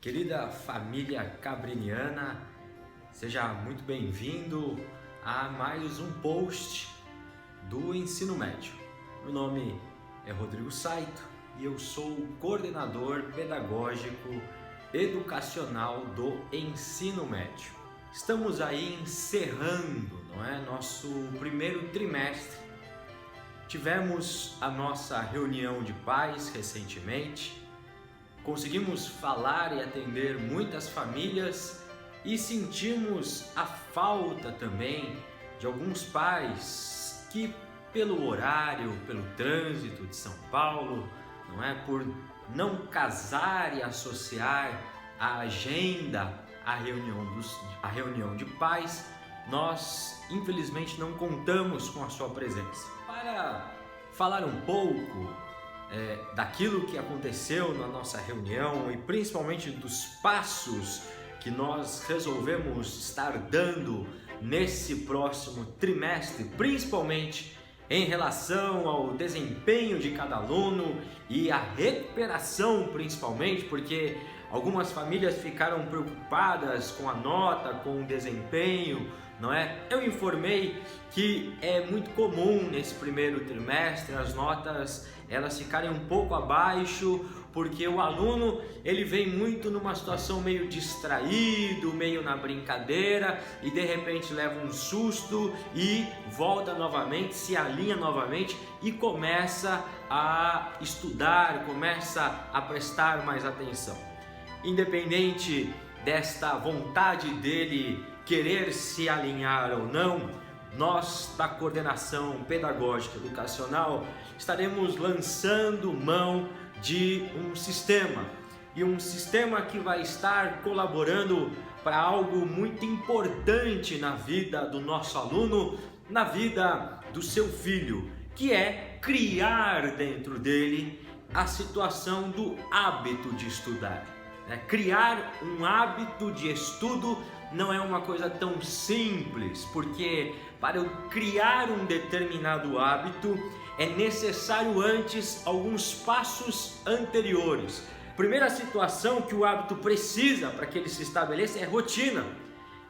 Querida família cabriniana, seja muito bem-vindo a mais um post do ensino médio. Meu nome é Rodrigo Saito e eu sou o coordenador pedagógico educacional do ensino médio. Estamos aí encerrando, nosso primeiro trimestre. Tivemos a nossa reunião de pais recentemente. Conseguimos falar e atender muitas famílias e sentimos a falta também de alguns pais que, pelo horário, pelo trânsito de São Paulo, por não casar e associar a agenda à reunião de pais, nós infelizmente não contamos com a sua presença. Para falar um pouco daquilo que aconteceu na nossa reunião e principalmente dos passos que nós resolvemos estar dando nesse próximo trimestre, principalmente em relação ao desempenho de cada aluno e a recuperação, principalmente porque algumas famílias ficaram preocupadas com a nota, com o desempenho, Eu informei que é muito comum nesse primeiro trimestre as notas elas ficarem um pouco abaixo, porque o aluno ele vem muito numa situação meio distraído, meio na brincadeira e de repente leva um susto e volta novamente, se alinha novamente e começa a estudar, começa a prestar mais atenção. Independente desta vontade dele querer se alinhar ou não, nós da coordenação pedagógica educacional estaremos lançando mão de um sistema que vai estar colaborando para algo muito importante na vida do nosso aluno, na vida do seu filho, que é criar dentro dele a situação do hábito de estudar. Criar um hábito de estudo não é uma coisa tão simples, porque para eu criar um determinado hábito é necessário antes alguns passos anteriores. A primeira situação que o hábito precisa para que ele se estabeleça é rotina.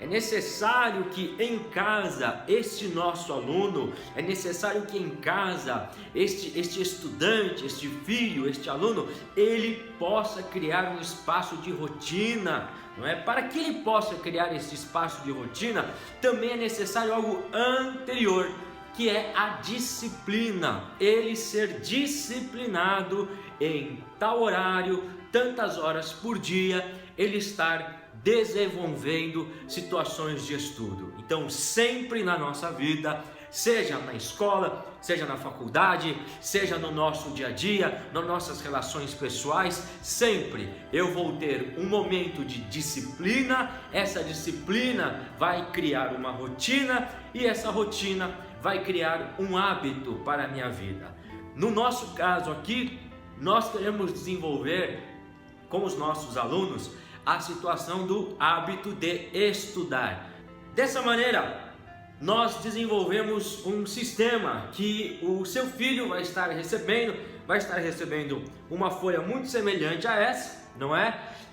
É necessário que em casa este nosso aluno, é necessário que em casa este estudante, este filho, este aluno, ele possa criar um espaço de rotina, Para que ele possa criar esse espaço de rotina, também é necessário algo anterior, que é a disciplina. Ele ser disciplinado em tal horário, tantas horas por dia, ele estar desenvolvendo situações de estudo. Então, sempre na nossa vida, seja na escola, seja na faculdade, seja no nosso dia a dia, nas nossas relações pessoais, sempre eu vou ter um momento de disciplina. Essa disciplina vai criar uma rotina e essa rotina vai criar um hábito para a minha vida. No nosso caso aqui, nós queremos desenvolver com os nossos alunos a situação do hábito de estudar. Dessa maneira, nós desenvolvemos um sistema que o seu filho vai estar recebendo uma folha muito semelhante a essa,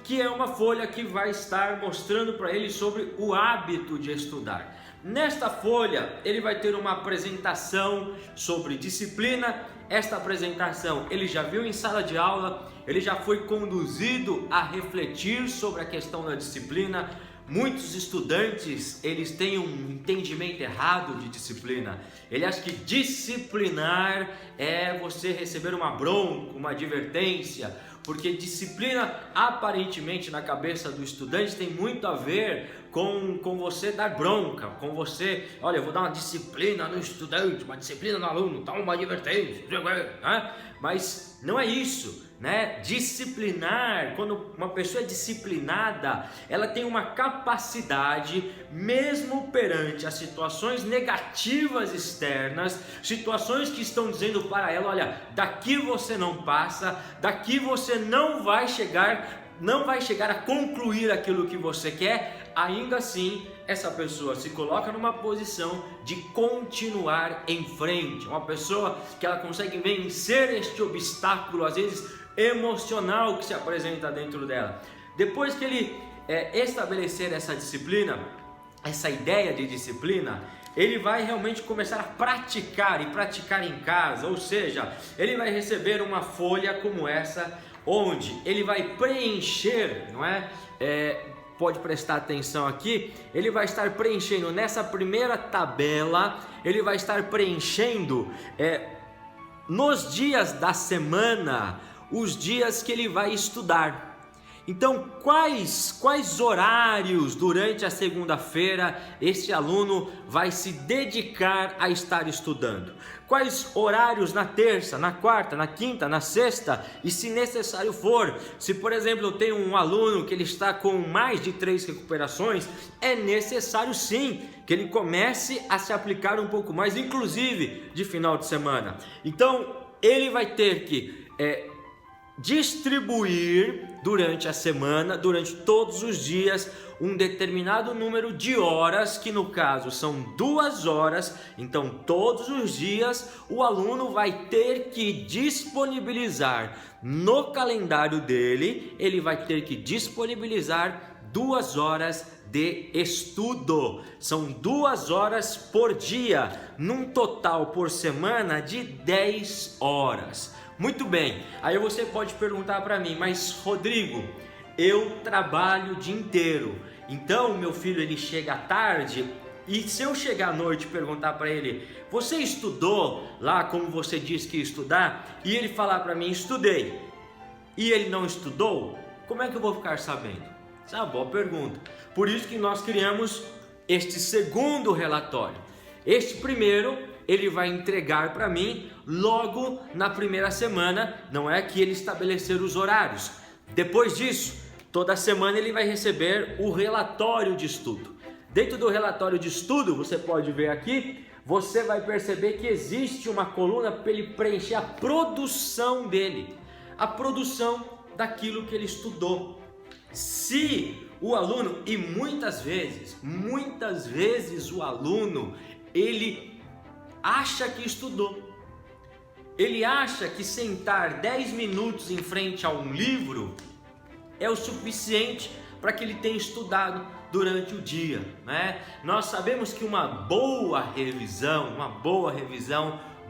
Que é uma folha que vai estar mostrando para ele sobre o hábito de estudar. Nesta folha, ele vai ter uma apresentação sobre disciplina. Esta apresentação ele já viu em sala de aula, ele já foi conduzido a refletir sobre a questão da disciplina. Muitos estudantes, eles têm um entendimento errado de disciplina. Ele acha que disciplinar é você receber uma bronca, uma advertência, porque disciplina, aparentemente, na cabeça do estudante, tem muito a ver com você dar bronca, com você, olha, eu vou dar uma disciplina no estudante, uma disciplina no aluno, tá, uma advertência, Mas não é isso, Disciplinar, quando uma pessoa é disciplinada, ela tem uma capacidade, mesmo perante as situações negativas externas, situações que estão dizendo para ela, olha, daqui você não passa, daqui você não vai chegar a concluir aquilo que você quer. Ainda assim, essa pessoa se coloca numa posição de continuar em frente, uma pessoa que ela consegue vencer este obstáculo, às vezes emocional, que se apresenta dentro dela. Depois que ele estabelecer essa disciplina, essa ideia de disciplina, ele vai realmente começar a praticar e praticar em casa, ou seja, ele vai receber uma folha como essa, onde ele vai preencher, não é? Pode prestar atenção aqui, ele vai estar preenchendo nessa primeira tabela, ele vai estar preenchendo nos dias da semana, os dias que ele vai estudar. Então, quais horários durante a segunda-feira esse aluno vai se dedicar a estar estudando? Quais horários na terça, na quarta, na quinta, na sexta? E se necessário for, se por exemplo eu tenho um aluno que ele está com mais de 3 recuperações, é necessário sim que ele comece a se aplicar um pouco mais, inclusive de final de semana. Então, ele vai ter que distribuir durante a semana, durante todos os dias, um determinado número de horas, que no caso são 2 horas. Então todos os dias o aluno vai ter que disponibilizar no calendário dele, ele vai ter que disponibilizar 2 horas de estudo. São 2 horas por dia, num total por semana de 10 horas. Muito bem, aí você pode perguntar para mim, mas Rodrigo, eu trabalho o dia inteiro, então meu filho ele chega à tarde, e se eu chegar à noite e perguntar para ele, você estudou lá como você disse que ia estudar? E ele falar para mim, estudei, e ele não estudou, como é que eu vou ficar sabendo? Essa é uma boa pergunta. Por isso que nós criamos este segundo relatório. Este primeiro ele vai entregar para mim logo na primeira semana, não é que ele estabelecer os horários. Depois disso, toda semana ele vai receber o relatório de estudo. Dentro do relatório de estudo, você pode ver aqui, você vai perceber que existe uma coluna para ele preencher a produção dele, a produção daquilo que ele estudou. Se o aluno, e muitas vezes o aluno, ele acha que estudou, ele acha que sentar 10 minutos em frente a um livro é o suficiente para que ele tenha estudado durante o dia, né? Nós sabemos que uma boa revisão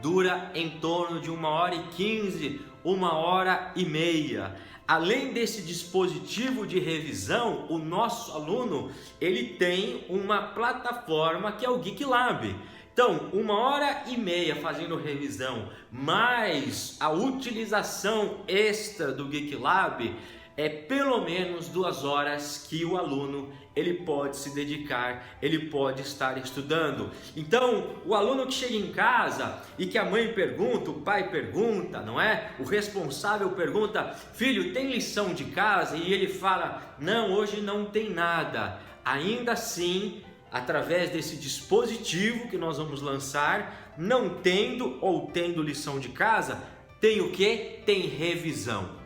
dura em torno de 1h15, 1h30. Além desse dispositivo de revisão, o nosso aluno ele tem uma plataforma que é o GeekLab. Então, 1h30 fazendo revisão, mais a utilização extra do GeekLab, é pelo menos 2 horas que o aluno ele pode se dedicar, ele pode estar estudando. Então, o aluno que chega em casa e que a mãe pergunta, o pai pergunta, não é? O responsável pergunta, filho, tem lição de casa? E ele fala, não, hoje não tem nada. Ainda assim, através desse dispositivo que nós vamos lançar, não tendo ou tendo lição de casa, tem o que? Tem revisão.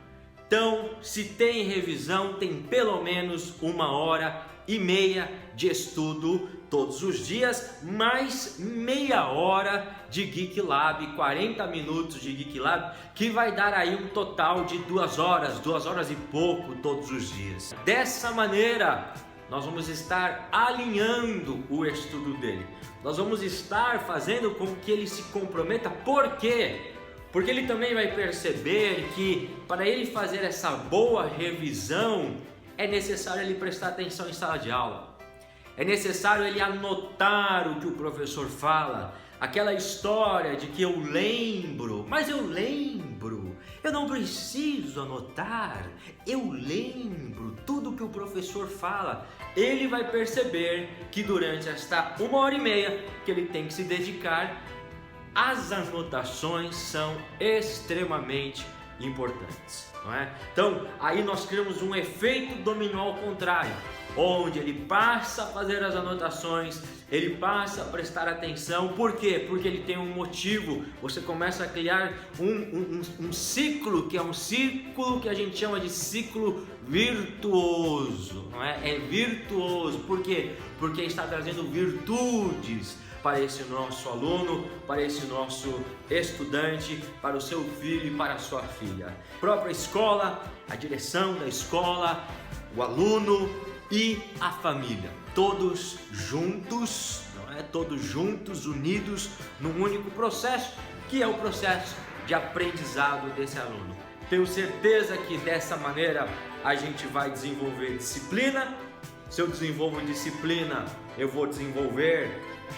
Então, se tem revisão, tem pelo menos 1h30 de estudo todos os dias, mais meia hora de GeekLab, 40 minutos de GeekLab, que vai dar aí um total de 2 horas, 2 horas e pouco todos os dias. Dessa maneira, nós vamos estar alinhando o estudo dele. Nós vamos estar fazendo com que ele se comprometa. Por quê? Porque ele também vai perceber que para ele fazer essa boa revisão, é necessário ele prestar atenção em sala de aula. É necessário ele anotar o que o professor fala. Aquela história de que eu lembro, mas eu lembro, eu não preciso anotar, eu lembro tudo que o professor fala. Ele vai perceber que durante esta 1h30 que ele tem que se dedicar, as anotações são extremamente importantes, não é? Então, aí nós criamos um efeito dominó ao contrário, onde ele passa a fazer as anotações, ele passa a prestar atenção. Por quê? Porque ele tem um motivo. Você começa a criar um ciclo, que é um ciclo que a gente chama de ciclo virtuoso, não é? É virtuoso. Por quê? Porque está trazendo virtudes para esse nosso aluno, para esse nosso estudante, para o seu filho e para a sua filha. A própria escola, a direção da escola, o aluno e a família, todos juntos, não é? Todos juntos, unidos num único processo, que é o processo de aprendizado desse aluno. Tenho certeza que dessa maneira a gente vai desenvolver disciplina. Se eu desenvolvo disciplina, eu vou desenvolver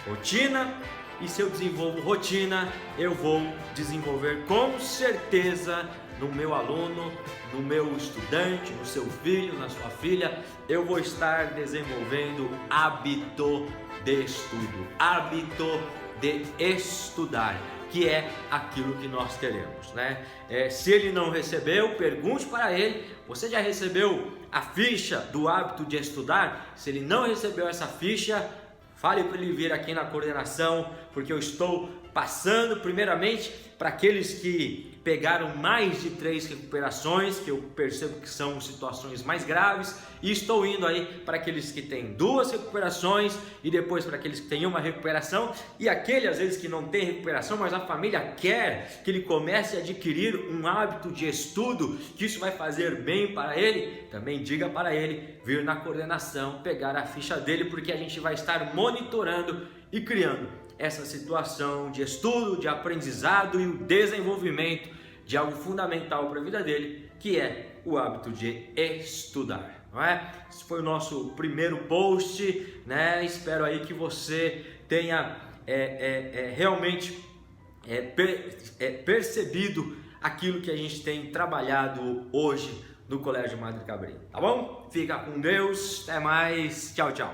rotina. E se eu desenvolvo rotina, eu vou desenvolver com certeza no meu aluno, no meu estudante, no seu filho, na sua filha, eu vou estar desenvolvendo hábito de estudo, hábito de estudar, que é aquilo que nós queremos, né? Se ele não recebeu, pergunte para ele: você já recebeu a ficha do hábito de estudar? Se ele não recebeu essa ficha, fale para ele vir aqui na coordenação, porque eu estou passando primeiramente para aqueles que pegaram mais de 3 recuperações, que eu percebo que são situações mais graves, e estou indo aí para aqueles que têm 2 recuperações e depois para aqueles que têm 1 recuperação, e aquele às vezes que não tem recuperação, mas a família quer que ele comece a adquirir um hábito de estudo, que isso vai fazer bem para ele. Também diga para ele vir na coordenação, pegar a ficha dele, porque a gente vai estar monitorando e criando essa situação de estudo, de aprendizado e o desenvolvimento de algo fundamental para a vida dele, que é o hábito de estudar, não é? Esse foi o nosso primeiro post, né? Espero aí que você tenha realmente percebido aquilo que a gente tem trabalhado hoje no Colégio Madre Cabrini, tá bom? Fica com Deus, até mais, tchau, tchau.